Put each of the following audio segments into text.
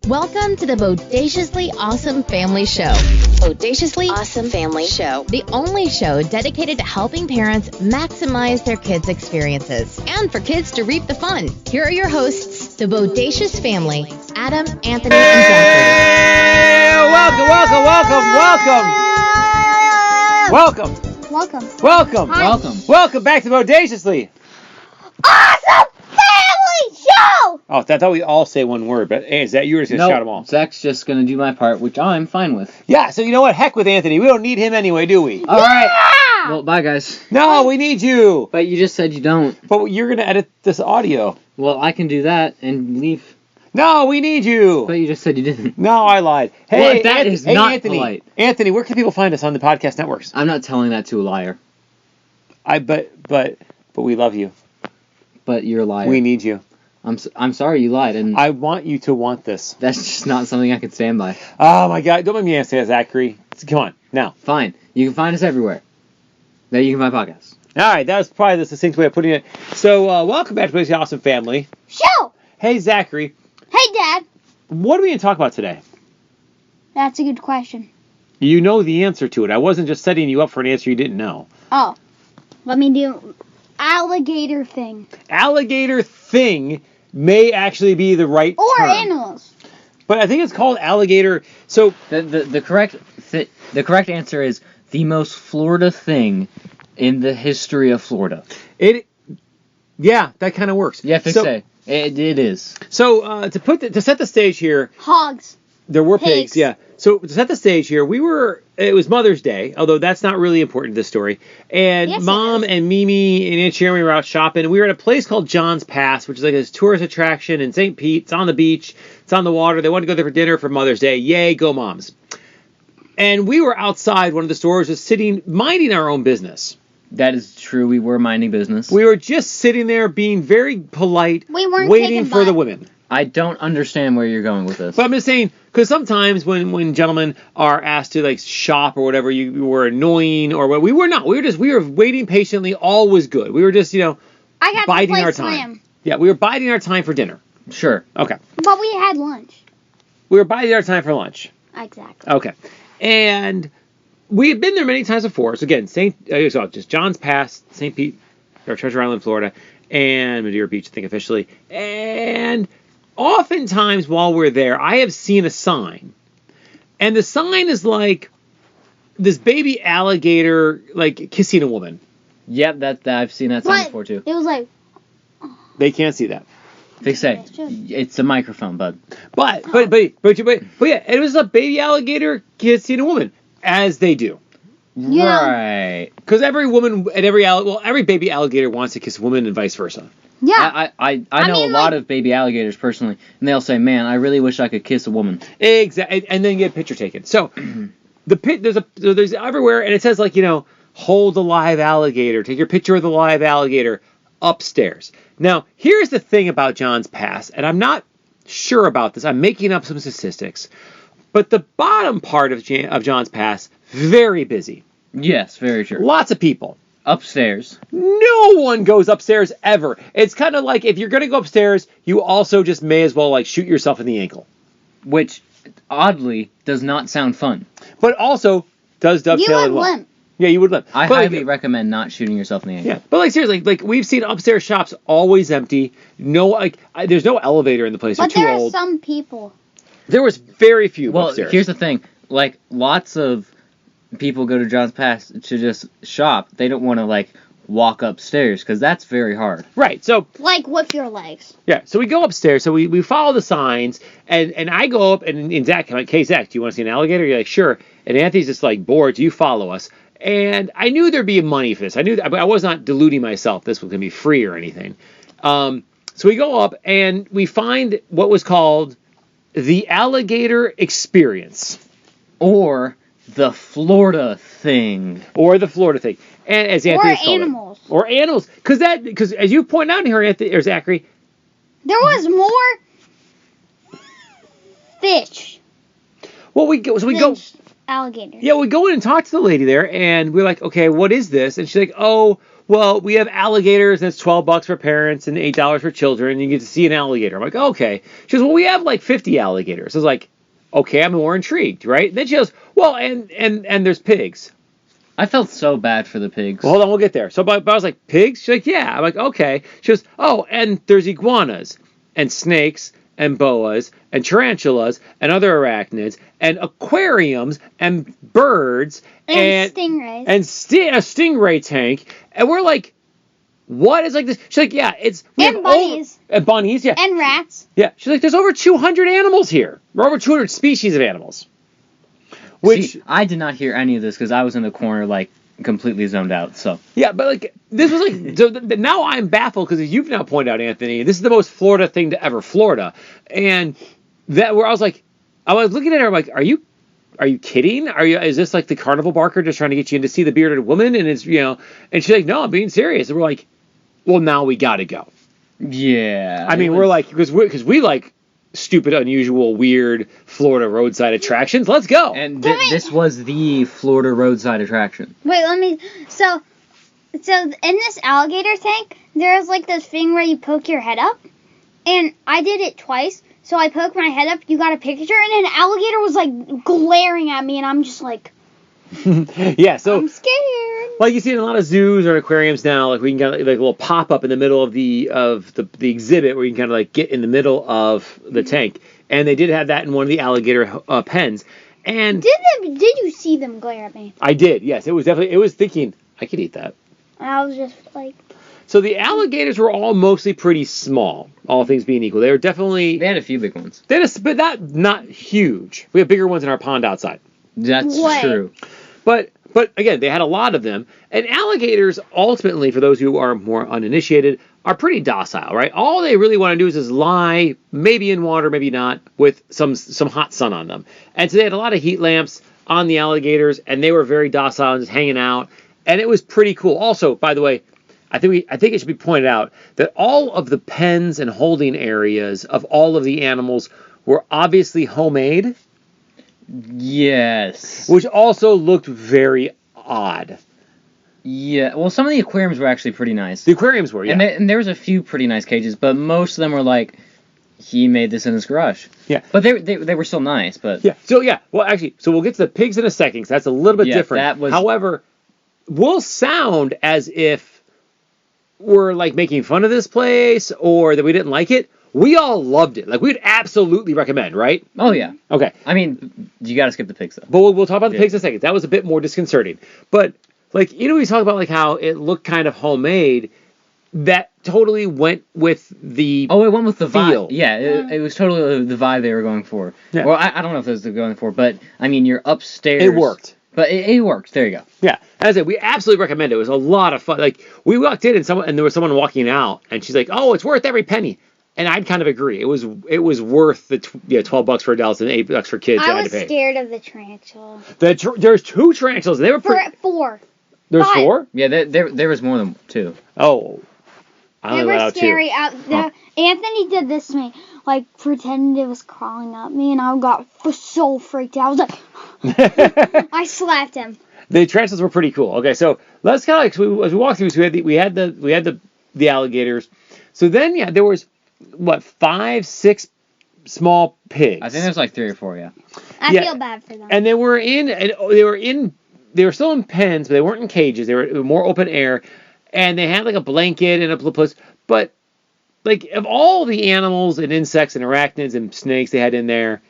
Welcome to the Bodaciously Awesome Family Show. Bodaciously Awesome Family Show. The only show dedicated to helping parents maximize their kids' experiences and for kids to reap the fun. Here are your hosts, the Bodacious family, Adam, Anthony, and Zachary. Hey, welcome back to Bodaciously. Awesome Family Show! Oh, I thought we all say one word, but hey, Zach, you were just going to shout them all. Zach's just going to do my part, which I'm fine with. Yeah, so you know what? Heck with Anthony. We don't need him anyway, do we? All right. Well, bye, guys. No, we need you. But you just said you don't. But you're going to edit this audio. Well, I can do that and leave. No, we need you. But you just said you didn't. No, I lied. Hey, well, that is not Anthony. polite. Anthony, where can people find us on the podcast networks? I'm not telling that to a liar. But we love you. But you're a liar. We need you. I'm sorry you lied, and I want you to want this. That's just not something I can stand by. Oh my God! Don't make me say that, Zachary. Come on, now. Fine. You can find us everywhere. There you can find podcasts. All right, that was probably the succinct way of putting it. So, welcome back to the Awesome Family Show! Hey, Zachary. Hey, Dad. What are we going to talk about today? That's a good question. You know the answer to it. I wasn't just setting you up for an answer you didn't know. Oh, let me do alligator thing. Alligator thing may actually be the right Or term. animals. But I think it's called alligator. So the correct answer is the most Florida thing in the history of Florida. Yeah, that kind of works. You have to say it is. So to set the stage here, Hogs. there were pigs. Yeah. So to set the stage here, it was Mother's Day, although that's not really important to this story. And yes, Mom and Mimi and Aunt Sharon were out shopping. We were at a place called John's Pass, which is like this tourist attraction in St. Pete. It's on the beach. It's on the water. They wanted to go there for dinner for Mother's Day. Yay, go Moms. And we were outside one of the stores just sitting, minding our own business. That is true. We were minding business. We were just sitting there being very polite, We weren't waiting for the by. women. I don't understand where you're going with this. But I'm just saying, because sometimes when gentlemen are asked to like shop or whatever, you were annoying or what. We were not. We were waiting patiently. All was good. We were just, I got biding to play our Slam. time. Yeah, we were biding our time for dinner. Sure. Okay. But we had lunch. We were biding our time for lunch. Exactly. Okay. And we had been there many times before. So again, just John's Pass, St. Pete, or Treasure Island, Florida, and Madeira Beach, I think officially. And oftentimes while we're there, I have seen a sign. And the sign is like this baby alligator like kissing a woman. Yep, I've seen that sign before too. It was like... They can't see that. They say it's a microphone, bud. But yeah, it was a baby alligator kissing a woman, as they do. Yeah. Right. Because every woman and every baby alligator wants to kiss a woman and vice versa. Yeah. I know a lot of baby alligators personally, and they'll say, "Man, I really wish I could kiss a woman." Exactly, and then get a picture taken. So there's everywhere, and it says like hold the live alligator, take your picture of the live alligator upstairs. Now here's the thing about John's Pass, and I'm not sure about this. I'm making up some statistics, but the bottom part of John's Pass very busy. Yes, very true. Lots of people. Upstairs. No one goes upstairs ever. It's kind of like if you're going to go upstairs, you also just may as well like shoot yourself in the ankle. Which, oddly, does not sound fun. But also does dovetail in well. limp. Yeah, you would limp. I highly recommend not shooting yourself in the ankle. Yeah, but like seriously, like we've seen upstairs shops always empty. No, there's no elevator in the place. But They're there too are old. some people. There was very few Well, upstairs. here's the thing. Like, lots of people go to John's Pass to just shop. They don't want to, like, walk upstairs, because that's very hard. Right, so... Like, with your legs. Yeah, so we go upstairs, so we follow the signs, and I go up, and Zach, I'm like, hey, Zach, do you want to see an alligator? You're like, sure. And Anthony's just like, bored, so you follow us. And I knew there'd be money for this. But I was not deluding myself this was going to be free or anything. So we go up, and we find what was called the Alligator Experience. Or the Florida thing. And as Anthony called animals. Or animals. Because as you point out here, Anthony, or Zachary, there was more fish. Well, we go. alligator. Yeah, we go in and talk to the lady there, and we're like, okay, what is this? And she's like, oh, well, we have alligators, and it's $12 for parents and $8 for children, and you get to see an alligator. I'm like, okay. She goes, well, we have like 50 alligators. I was like, okay, I'm more intrigued, right? Then she goes, well, and there's pigs. I felt so bad for the pigs. Well, hold on, we'll get there. So, but I was like, pigs? She's like, yeah. I'm like, okay. She goes, oh, and there's iguanas and snakes and boas and tarantulas and other arachnids and aquariums and birds and stingrays and a stingray tank. And we're like, what is like this? She's like, yeah, it's and bunnies and bunnies, yeah, and rats. Yeah, she's like, there's over 200 animals here. Or over 200 species of animals. Which See, I did not hear any of this because I was in the corner, like, completely zoned out. So yeah, but like this was like so now I'm baffled because you've now pointed out, Anthony, this is the most Florida thing to ever Florida, and that where I was looking at her, I'm like, are you kidding? Is this like the carnival barker just trying to get you in to see the bearded woman? And it's and she's like, no, I'm being serious. And we're like, well, now we gotta go. Yeah, I mean, we're like because we like stupid, unusual, weird Florida roadside attractions. Let's go. And this was the Florida roadside attraction. Wait, so in this alligator tank, there's like this thing where you poke your head up, and I did it twice. So I poked my head up, you got a picture, and an alligator was like glaring at me, and I'm just like, yeah, so I'm scared. Like you see in a lot of zoos or aquariums now, like we can get like a little pop up in the middle of the exhibit where you can kind of like get in the middle of the tank, and they did have that in one of the alligator pens. And did you see them glare at me? I did, yes. It was thinking I could eat that. I was just like. So the alligators were all mostly pretty small, all things being equal. They were definitely. They had a few big ones. But not huge. We have bigger ones in our pond outside. That's true. But again, they had a lot of them. And alligators, ultimately, for those who are more uninitiated, are pretty docile, right? All they really want to do is lie, maybe in water, maybe not, with some hot sun on them. And so they had a lot of heat lamps on the alligators, and they were very docile and just hanging out. And it was pretty cool. Also, by the way, I think it should be pointed out that all of the pens and holding areas of all of the animals were obviously homemade. Yes. Which also looked very odd. Yeah, well, some of the aquariums were actually pretty nice. The aquariums were, yeah. And there was a few pretty nice cages, but most of them were like, he made this in his garage. Yeah. But they were still nice, but... Yeah, so well, actually, so we'll get to the pigs in a second, because that's a little bit different. However, we'll sound as if we're, like, making fun of this place, or that we didn't like it. We all loved it. Like, we'd absolutely recommend, right? Oh, yeah. Okay. I mean, you gotta skip the pigs, though. But we'll talk about the pigs in a second. That was a bit more disconcerting. But, like, we talk about, like, how it looked kind of homemade. That totally went with the Oh, it went with the feel. vibe. Yeah, it was totally the vibe they were going for. Yeah. Well, I don't know if it was the going for, but, I mean, you're upstairs. It worked. But it worked. There you go. Yeah. As I said, we absolutely recommend it. It was a lot of fun. Like, we walked in and there was someone walking out, and she's like, oh, it's worth every penny. And I'd kind of agree. It was worth the $12 for adults and $8 for kids. I was scared of the tarantula. There's 2 tarantulas. They were four. There's 5. 4? Yeah, there was more than 2. Oh. I only let out 2. They were scary. Anthony did this to me. Like, pretended it was crawling up me, and I got so freaked out. I was like, I slapped him. The tarantulas were pretty cool. Okay, so let's kind of like as we walk through. So we had the alligators. So then there was 5, 6 small pigs. I think there's like 3 or 4. Yeah. I feel bad for them. And they were still in pens, but they weren't in cages. They were more open air, and they had like a blanket and a place. But like of all the animals and insects and arachnids and snakes they had in there,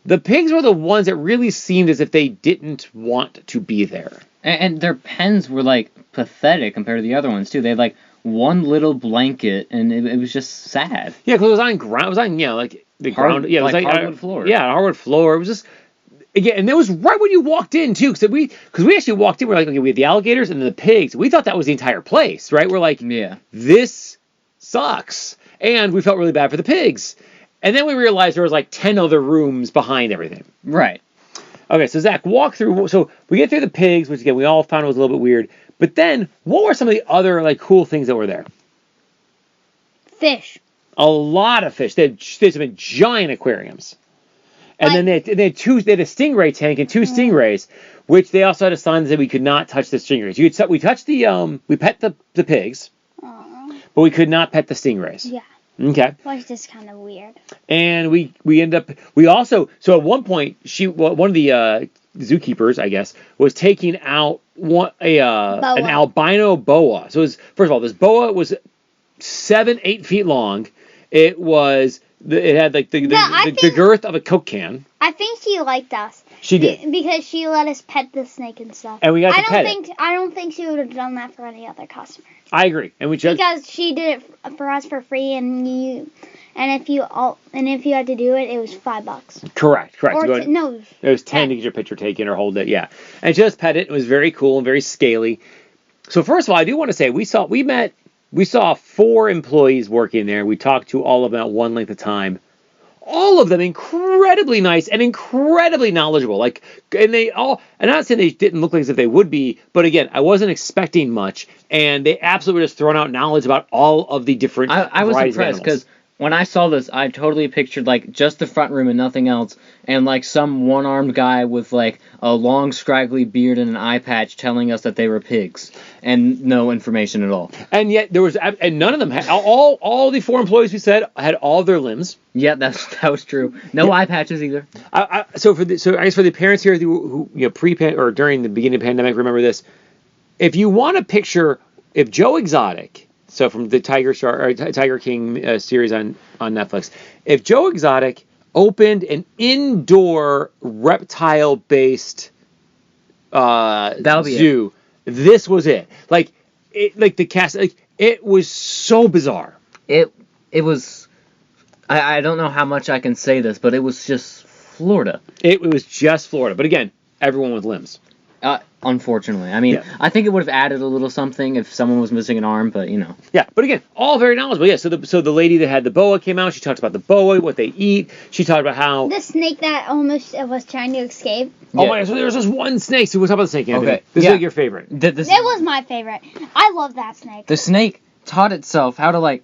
the pigs were the ones that really seemed as if they didn't want to be there. And their pens were like pathetic compared to the other ones too. They had like one little blanket, and it was just sad. Yeah, because it was on ground. It was on like the ground. Yeah, it was like hardwood floor. Yeah, hardwood floor. It was just. Yeah, and it was right when you walked in too, because we actually walked in. We're like, okay, we had the alligators and then the pigs. We thought that was the entire place, right? We're like, yeah, this sucks, and we felt really bad for the pigs. And then we realized there was like 10 other rooms behind everything. Right. Okay, so Zach, walk through. So we get through the pigs, which again we all found was a little bit weird. But then, what were some of the other like cool things that were there? Fish. A lot of fish. They had some giant aquariums. And then they had a stingray tank and 2 stingrays, which they also had a sign that said we could not touch the stingrays. We touched we pet the pigs, but we could not pet the stingrays. Yeah. Okay. Well, it's just kind of weird. And we also so at one point one of the zookeepers, I guess, was taking out an albino boa. So first of all, this boa was 7-8 feet long. It had like the girth of a Coke can. I think she liked us. She did. Because she let us pet the snake and stuff. And we got to pet it. I don't think she would have done that for any other customer. I agree. And because she did it for us for free, and if you had to do it, it was $5. Correct. Or no. It was 10 to get your picture taken or hold it. Yeah. And just pet it. It was very cool and very scaly. So first of all, I do want to say we saw 4 employees working there. We talked to all of them at one length of time. All of them incredibly nice and incredibly knowledgeable. And I'm not saying they didn't look like as if they would be, but again, I wasn't expecting much, and they absolutely were just throwing out knowledge about all of the different. I was impressed because when I saw this, I totally pictured just the front room and nothing else, and some one-armed guy with a long scraggly beard and an eye patch telling us that they were pigs, and no information at all. And yet and none of them had all the 4 employees we said had all of their limbs. Yeah, that was true. No eye patches either. So I guess for the parents here who or during the beginning of the pandemic, remember this: if you want to picture if Joe Exotic. So from the Tiger King series on Netflix, if Joe Exotic opened an indoor reptile-based zoo, this was it. The cast, it was so bizarre. It was. I don't know how much I can say this, but it was just Florida. It was just Florida, but again, everyone with limbs. Unfortunately. I mean, I think it would have added a little something if someone was missing an arm, but Yeah, but again, all very knowledgeable. Yeah, so the lady that had the boa came out. She talked about the boa, what they eat. She talked about how... The snake that almost was trying to escape. Oh my God, so there was this one snake. So we'll talk about the snake, Anthony. Okay. This is your favorite. It was my favorite. I love that snake. The snake taught itself how to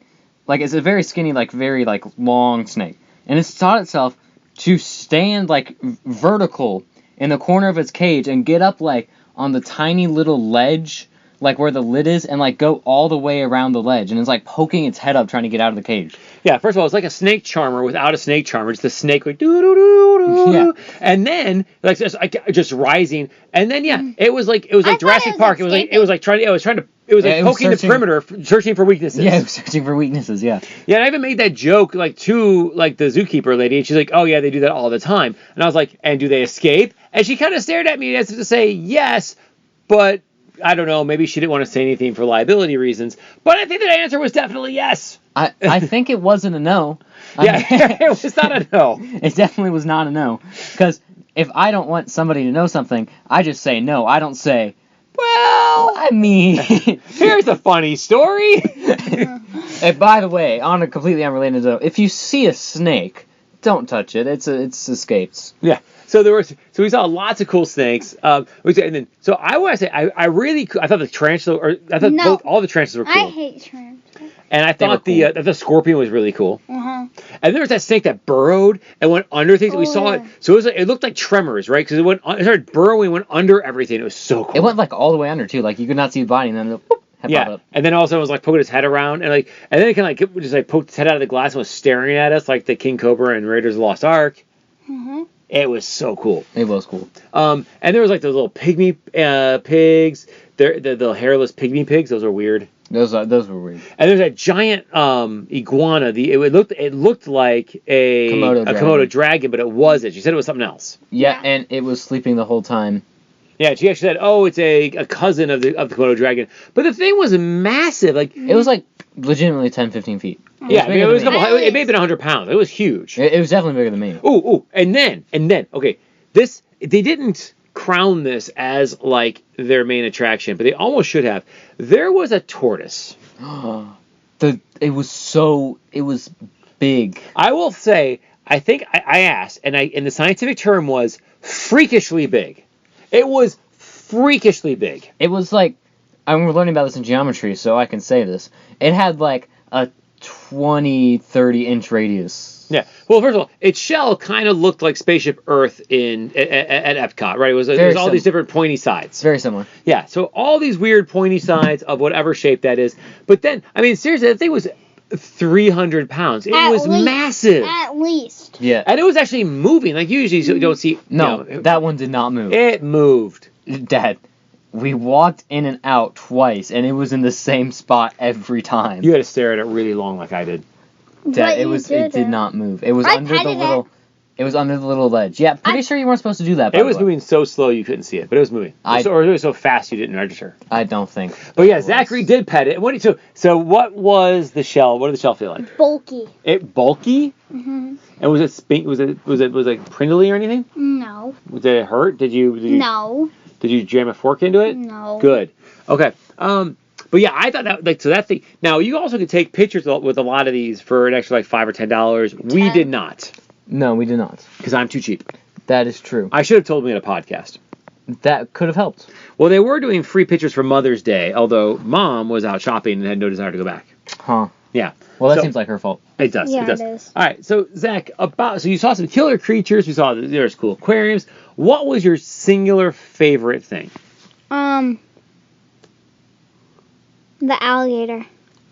it's a very skinny, very long snake. And it's taught itself to stand vertical in the corner of its cage and get up on the tiny little ledge, where the lid is, and go all the way around the ledge, and it's poking its head up trying to get out of the cage. Yeah, first of all, it's like a snake charmer without a snake charmer. It's the snake doo doo doo doo. Yeah. And then just rising, and then it was like Jurassic Park. It was poking the perimeter, searching for weaknesses. Yeah, it was searching for weaknesses. Yeah. Yeah, and I even made that joke to the zookeeper lady, and she's like, "Oh yeah, they do that all the time." And I was like, "And do they escape?" And she kind of stared at me as if to say yes, but I don't know. Maybe she didn't want to say anything for liability reasons. But I think the answer was definitely yes. I think it wasn't a no. Yeah, it was not a no. It definitely was not a no. Because if I don't want somebody to know something, I just say no. I don't say, well, I mean... Here's a funny story. And by the way, on a completely unrelated note, if you see a snake, don't touch it. It's escaped. Yeah. So we saw lots of cool snakes. And then I want to say I thought the tarantula all the tarantulas were cool. I hate tarantulas. And I thought the scorpion was really cool. Uh-huh. And there was that snake that burrowed and went under things. We saw it. So it looked like Tremors, right? Because it started burrowing, went under everything. It was so cool. It went all the way under too. You could not see the body, and then whoop, head popped up. And then also it was poking his head around, and then it kind of just poked its head out of the glass and was staring at us like the King Cobra and Raiders of the Lost Ark. Mm-hmm. It was so cool. It was cool. And there was those little pygmy pigs. The hairless pygmy pigs. Those are weird. Those were weird. And there's a giant iguana. It looked like a Komodo dragon, but it wasn't. She said it was something else. Yeah, and it was sleeping the whole time. Yeah, she actually said, "Oh, it's a cousin of the Komodo dragon." But the thing was massive. It was legitimately 10, 15 feet. Yeah, it may have been 100 pounds. It was huge. It was definitely bigger than me. Ooh, and then, okay, they didn't crown this as their main attraction, but they almost should have. There was a tortoise. It was big. I will say, I think I asked, and the scientific term was freakishly big. It was freakishly big. It was I'm learning about this in geometry, so I can say this. It had a 20, 30-inch radius. Yeah. Well, first of all, its shell kind of looked like Spaceship Earth at Epcot, right? It was all these different pointy sides. It's very similar. Yeah. So all these weird pointy sides of whatever shape that is. But then, I mean, seriously, that thing was 300 pounds. It was massive. At least. Yeah. And it was actually moving. Like usually you don't see. No, that one did not move. It moved. Dad, we walked in and out twice, and it was in the same spot every time. You had to stare at it really long, like I did. Dad, it did not move. It was under the little. It was under the little ledge. Yeah, pretty sure you weren't supposed to do that. It was moving so slow you couldn't see it, but it was moving. Or it was so fast you didn't register. I don't think. But yeah, Zachary did pet it. So what was the shell? What did the shell feel like? Bulky. It bulky? Mhm. And was it was it prindly or anything? No. Did it hurt? Did you No. Did you jam a fork into it? No. Good. Okay. But yeah, I thought that thing. Now you also could take pictures with a lot of these for an extra like $5 or $10. We did not. No, we did not. Because I'm too cheap. That is true. I should have told me at a podcast. That could have helped. Well, they were doing free pictures for Mother's Day, although Mom was out shopping and had no desire to go back. Huh. Yeah. Well, that seems like her fault. It does. Yeah, it does. it is. All right. So Zach, so you saw some killer creatures. You saw there's cool aquariums. What was your singular favorite thing? The alligator.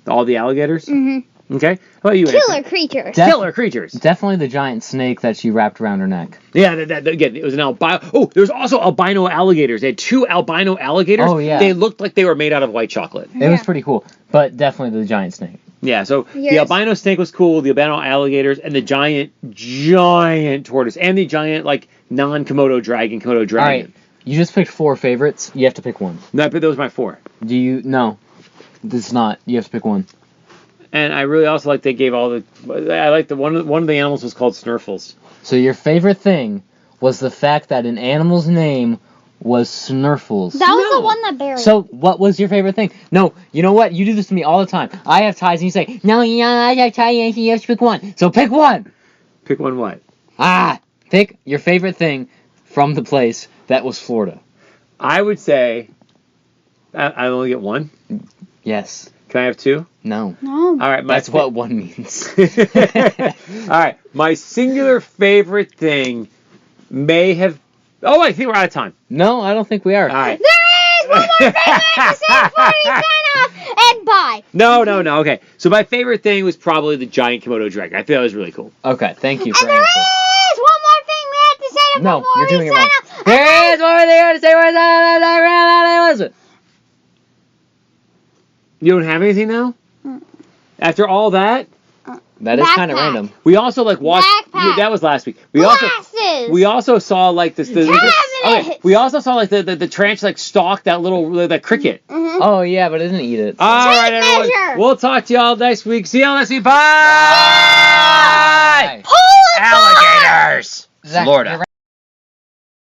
All the alligators? Mhm. Okay. How about you? Killer creatures. Killer creatures. Definitely the giant snake that she wrapped around her neck. Yeah, again, it was an albino. Oh, there's also albino alligators. They had 2 albino alligators. Oh, yeah. They looked like they were made out of white chocolate. It was pretty cool, but definitely the giant snake. Yeah, so Yours. the albino snake was cool, the albino alligators, and the giant tortoise, and the giant, like, non-Komodo dragon. All right, you just picked 4 favorites. You have to pick one. No, but those were my 4. Do you? No, this is not. You have to pick one. And I really also like they gave all the. I like the one of the animals was called Snurfles. So your favorite thing was the fact that an animal's name was Snurfles. That was the one that buried. So what was your favorite thing? No, you know what? You do this to me all the time. I have ties and you say, no, I have ties and you have to pick one. So pick one. Pick one what? Pick your favorite thing from the place that was Florida. I would say I only get one. Yes. Can I have 2? No. No. All right, That's what one means. All right, my singular favorite thing may have. Oh, I think we're out of time. No, I don't think we are. All right. There is one more thing I have to say before you sign off. And bye. No. Okay. So my favorite thing was probably the giant Komodo dragon. I think that was really cool. Okay, thank you And for there answering. is one more thing we have to say No, before you're doing we it sign wrong. off. There is one more thing I have to say. Where's it? You don't have anything now? After all that? That is kind of Backpack. random. We also like watched. Backpack. That was last week. Glasses. We also saw like this. Cabinets. We also saw like the tarantula like stalk that cricket. Mhm. Oh yeah, but it didn't eat it. So. All right, everyone. measure. We'll talk to y'all next week. See y'all next week. Bye. Bye. Hold on. Alligators. Zach, Florida. you're right.